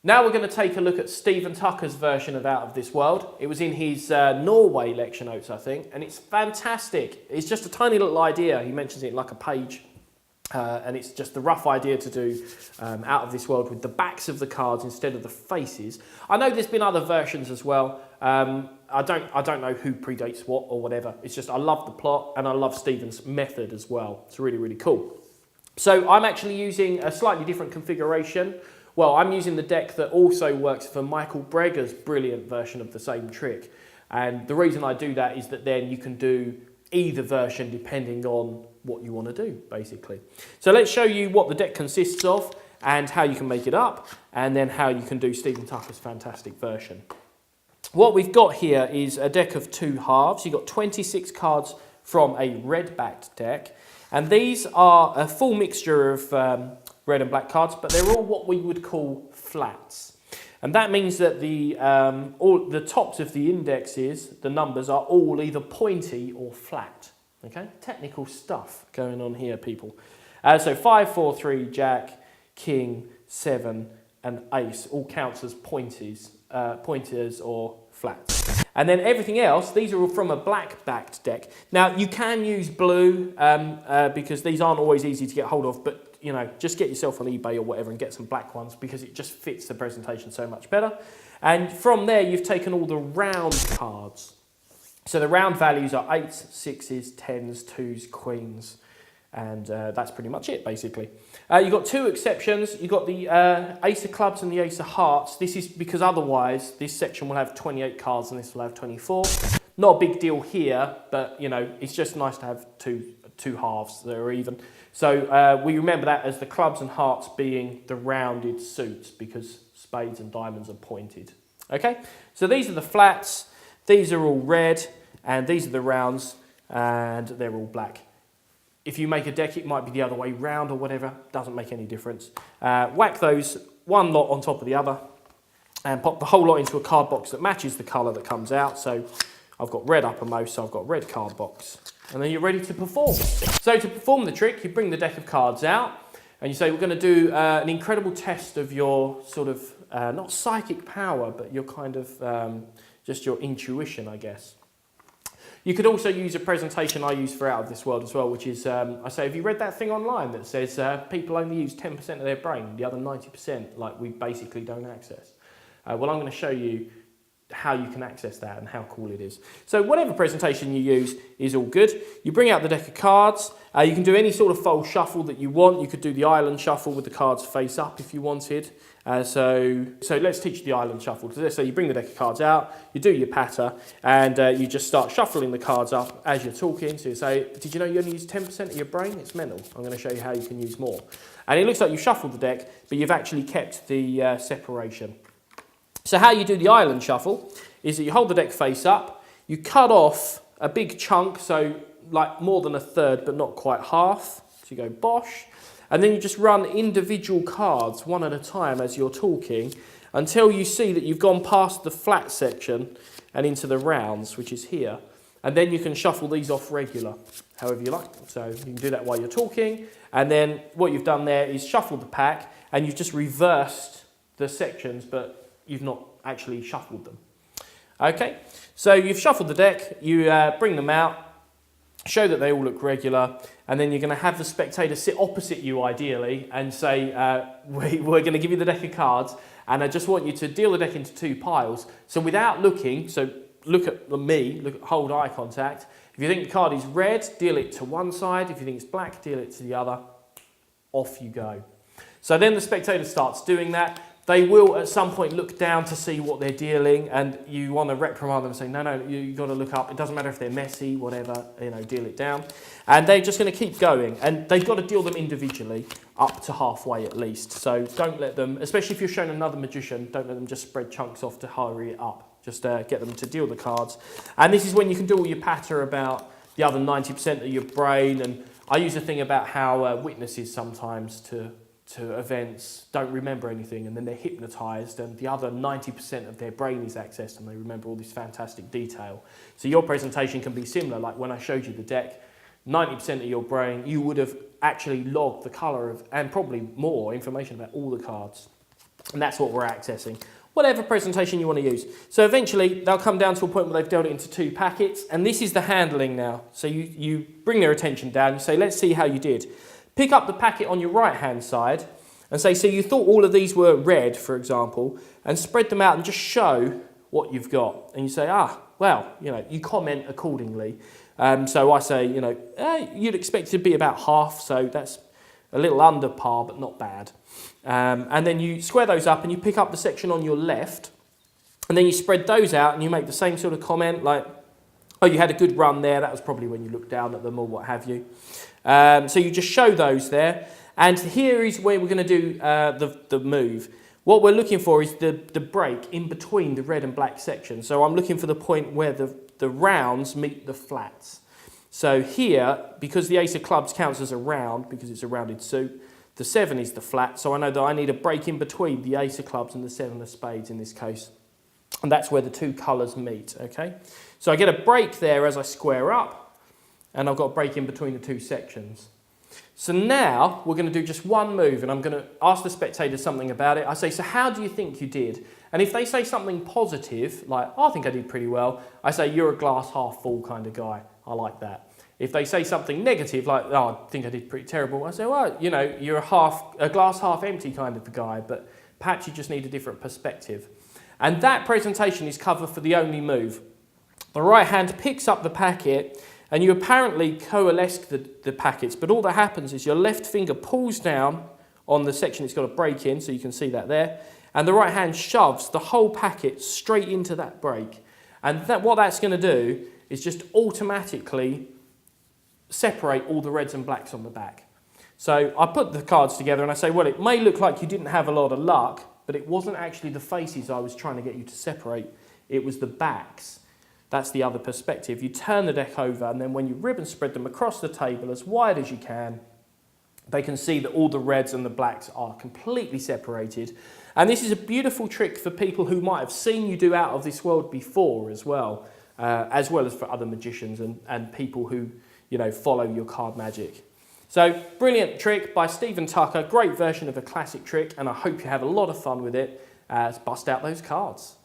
Now we're going to take a look at Stephen Tucker's version of Out of This World. It was in his Norway lecture notes, I think, and it's fantastic. It's just a tiny little idea. He mentions it in like a page, and it's just the rough idea to do Out of This World with the backs of the cards instead of the faces. I know there's been other versions as well. I don't know who predates what or whatever. It's just I love the plot and I love Stephen's method as well. It's really, really cool. So I'm actually using a slightly different configuration. Well, I'm using the deck that also works for Michael Breger's brilliant version of the same trick. And the reason I do that is that then you can do either version depending on what you want to do, basically. So let's show you what the deck consists of and how you can make it up, and then how you can do Stephen Tucker's fantastic version. What we've got here is a deck of 2 halves. You've got 26 cards from a red-backed deck, and these are a full mixture of red and black cards, but they're all what we would call flats. And that means that all the tops of the indexes, the numbers, are all either pointy or flat. Okay, technical stuff going on here, people. So 5, 4, 3, Jack, King, 7, and Ace all counts as pointers or flats. And then everything else, these are all from a black-backed deck. Now, you can use blue because these aren't always easy to get hold of, but you know, just get yourself on eBay or whatever and get some black ones because it just fits the presentation so much better. And from there, you've taken all the round cards. So the round values are 8s, 6s, 10s, 2s, queens, and that's pretty much it, basically. You've got 2 exceptions. You've got the Ace of Clubs and the Ace of Hearts. This is because otherwise this section will have 28 cards and this will have 24. Not a big deal here, but you know, it's just nice to have two halves that are even. So we remember that as the clubs and hearts being the rounded suits because spades and diamonds are pointed. Okay, so these are the flats, these are all red, and these are the rounds, and they're all black. If you make a deck, it might be the other way round or whatever, doesn't make any difference. Whack those one lot on top of the other, and pop the whole lot into a card box that matches the colour that comes out. So I've got red uppermost, so I've got red card box. And then you're ready to perform. So to perform the trick, you bring the deck of cards out and you say, we're going to do an incredible test of your sort of, not psychic power, but your kind of, just your intuition, I guess. You could also use a presentation I use for Out of This World as well, which is, I say, have you read that thing online that says people only use 10% of their brain, the other 90%, like we basically don't access? Well, I'm going to show you how you can access that and how cool it is. So whatever presentation you use is all good. You bring out the deck of cards. You can do any sort of fold shuffle that you want. You could do the island shuffle with the cards face up if you wanted. So let's teach the island shuffle. So you bring the deck of cards out, you do your patter, and you just start shuffling the cards up as you're talking. So you say, did you know you only use 10% of your brain? It's mental. I'm going to show you how you can use more. And it looks like you've shuffled the deck, but you've actually kept the separation. So how you do the island shuffle is that you hold the deck face up, you cut off a big chunk, so like more than a third but not quite half, so you go bosh, and then you just run individual cards one at a time as you're talking until you see that you've gone past the flat section and into the rounds, which is here, and then you can shuffle these off regular, however you like. So you can do that while you're talking, and then what you've done there is shuffled the pack and you've just reversed the sections, but you've not actually shuffled them. Okay, so you've shuffled the deck, you bring them out, show that they all look regular, and then you're going to have the spectator sit opposite you ideally and say, we're going to give you the deck of cards, and I just want you to deal the deck into 2 piles. So without looking, so look at me, hold eye contact. If you think the card is red, deal it to one side. If you think it's black, deal it to the other. Off you go. So then the spectator starts doing that. They will at some point look down to see what they're dealing, and you want to reprimand them and say, no, you've got to look up. It doesn't matter if they're messy, whatever, you know, deal it down. And they're just going to keep going, and they've got to deal them individually up to halfway at least. So don't let them, especially if you're showing another magician, don't let them just spread chunks off to hurry it up. Just get them to deal the cards. And this is when you can do all your patter about the other 90% of your brain. And I use a thing about how witnesses sometimes to events don't remember anything, and then they're hypnotized, and the other 90% of their brain is accessed and they remember all this fantastic detail. So your presentation can be similar. Like when I showed you the deck, 90% of your brain, you would have actually logged the color of, and probably more information about all the cards. And that's what we're accessing. Whatever presentation you want to use. So eventually they'll come down to a point where they've dealt it into 2 packets, and this is the handling now. So you bring their attention down, you say, let's see how you did. Pick up the packet on your right hand side and say, so you thought all of these were red, for example, and spread them out and just show what you've got. And you say, well, you comment accordingly. So I say, you'd expect it to be about half, so that's a little under par, but not bad. And then you square those up and you pick up the section on your left, and then you spread those out and you make the same sort of comment like, oh, you had a good run there. That was probably when you looked down at them or what have you. So you just show those there. And here is where we're going to do the move. What we're looking for is the break in between the red and black sections. So I'm looking for the point where the rounds meet the flats. So here, because the ace of clubs counts as a round, because it's a rounded suit, the 7 is the flat. So I know that I need a break in between the ace of clubs and the 7 of spades in this case. And that's where the 2 colours meet, okay? So I get a break there as I square up, and I've got a break in between the 2 sections. So now we're going to do just one move, and I'm going to ask the spectators something about it. I say, so how do you think you did? And if they say something positive, like, oh, I think I did pretty well, I say, you're a glass half full kind of guy. I like that. If they say something negative, like, oh, I think I did pretty terrible, I say, well, you're a glass half empty kind of guy, but perhaps you just need a different perspective. And that presentation is covered for the only move. The right hand picks up the packet, and you apparently coalesce the packets, but all that happens is your left finger pulls down on the section it's got a break in, so you can see that there, and the right hand shoves the whole packet straight into that break. And what that's going to do is just automatically separate all the reds and blacks on the back. So I put the cards together and I say, well, it may look like you didn't have a lot of luck, but it wasn't actually the faces I was trying to get you to separate, it was the backs. That's the other perspective. You turn the deck over, and then when you ribbon spread them across the table as wide as you can, they can see that all the reds and the blacks are completely separated. And this is a beautiful trick for people who might have seen you do Out of This World before as well as for other magicians and people who follow your card magic. So, brilliant trick by Stephen Tucker, great version of a classic trick, and I hope you have a lot of fun with it. Bust out those cards.